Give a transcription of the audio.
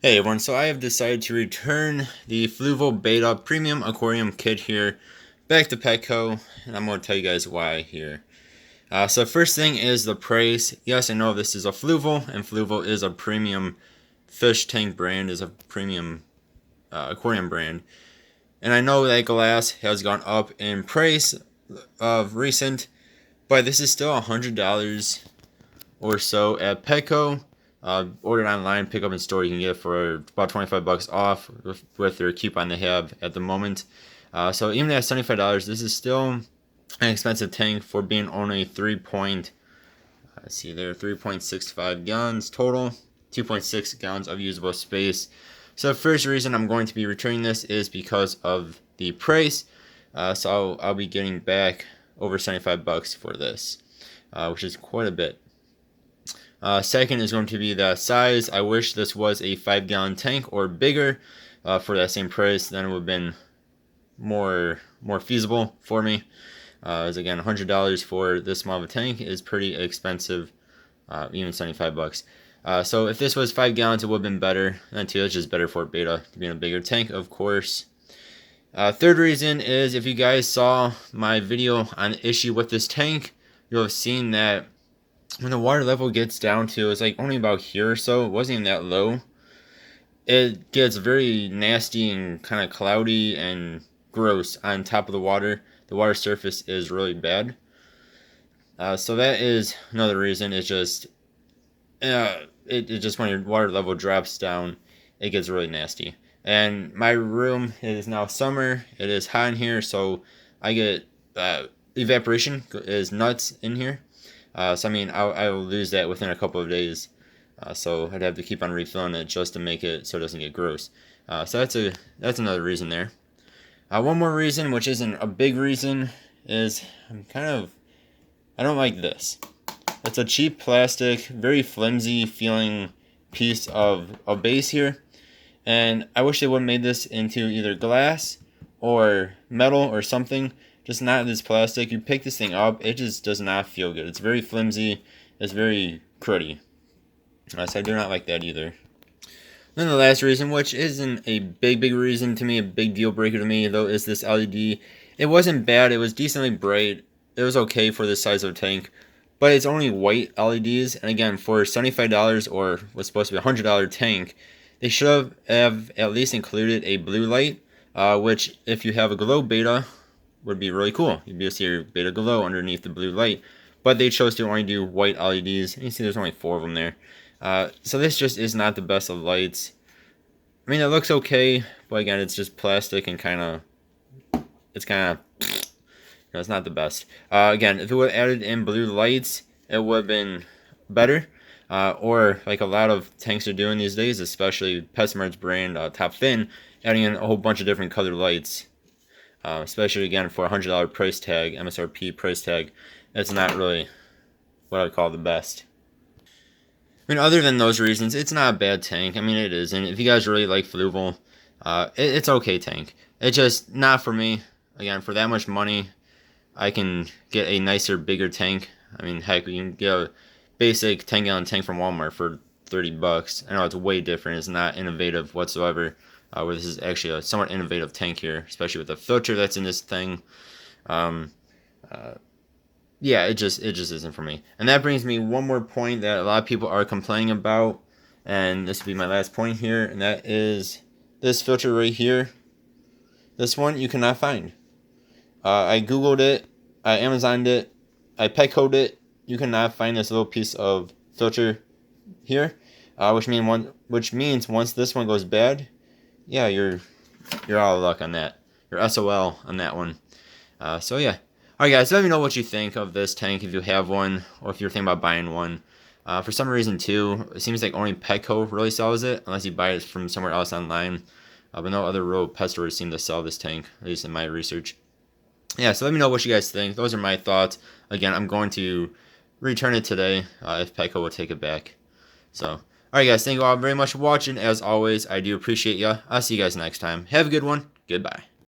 Hey everyone, so I have decided to return the Fluval Betta Premium Aquarium Kit here back to Petco, and I'm going to tell you guys why here. So first thing is the price. Yes, I know this is a Fluval, and Fluval is a premium fish tank brand, is a premium aquarium brand. And I know that glass has gone up in price of recent, but this is still $100 or so at Petco. Ordered online, pick up in store. You can get it for about 25 bucks off with their coupon they have at the moment. So even at $75, this is still an expensive tank for being only 3.65 gallons total, 2.6 gallons of usable space. So the first reason I'm going to be returning this is because of the price. So I'll be getting back over 75 bucks for this, which is quite a bit. Second is going to be the size. I wish this was a 5-gallon tank or bigger for that same price. Then it would have been more feasible for me. As again, $100 for this small of a tank is pretty expensive, even 75 bucks. So if this was 5 gallons, it would have been better. And two, it's just better for Betta to be in a bigger tank, of course. Third reason is if you guys saw my video on the issue with this tank, you'll have seen that when the water level gets down to, it's like only about here or so, it wasn't even that low, it gets very nasty and kind of cloudy and gross on top of the water. The water surface is really bad. So that is another reason. It's just it just when your water level drops down, it gets really nasty. And my room is now summer. It is hot in here, so I get evaporation is nuts in here. So I mean, I will lose that within a couple of days. So I'd have to keep on refilling it just to make it so it doesn't get gross. So that's another reason there. One more reason, which isn't a big reason, is I don't like this. It's a cheap plastic, very flimsy feeling piece of base here. And I wish they would have made this into either glass or metal or something. Just not this plastic. You pick this thing up, it just does not feel good. It's very flimsy. It's very cruddy. So I do not like that either. Then the last reason, which isn't a big reason to me, a big deal breaker to me, though, is this LED. It wasn't bad. It was decently bright. It was okay for the size of a tank. But it's only white LEDs. And again, for $75 or what's supposed to be a $100 tank, they should have at least included a blue light, which if you have a glow Betta, would be really cool. You'd be able to see your Betta glow underneath the blue light. But they chose to only do white LEDs. And you see there's only 4 of them there. So this just is not the best of lights. I mean, it looks okay, but again, it's just plastic and it's not the best. Again, if it would have added in blue lights, it would have been better. Or like a lot of tanks are doing these days, especially PetSmart's brand Top Fin, adding in a whole bunch of different colored lights. Especially again for a $100 price tag, MSRP price tag, it's not really what I would call the best. I mean, other than those reasons, it's not a bad tank. I mean, it isn't. If you guys really like Fluval, it's okay tank. It's just not for me. Again, for that much money, I can get a nicer, bigger tank. I mean, heck, you can get a basic 10-gallon tank from Walmart for 30 bucks. I know it's way different. It's not innovative whatsoever. Where this is actually a somewhat innovative tank here, especially with the filter that's in this thing. Yeah, it just isn't for me. And that brings me one more point that a lot of people are complaining about, and this will be my last point here, and that is this filter right here. This one you cannot find. I googled it, I Amazoned it, I Petco'd it. You cannot find this little piece of filter here, which means once this one goes bad, yeah, you're out of luck on that. You're SOL on that one. So yeah. Alright guys, let me know what you think of this tank if you have one, or if you're thinking about buying one. For some reason too, it seems like only Petco really sells it, unless you buy it from somewhere else online. But no other real pet stores seem to sell this tank, at least in my research. Yeah, so let me know what you guys think. Those are my thoughts. Again, I'm going to return it today, if Petco will take it back. So, alright guys, thank you all very much for watching. As always, I do appreciate ya. I'll see you guys next time. Have a good one. Goodbye.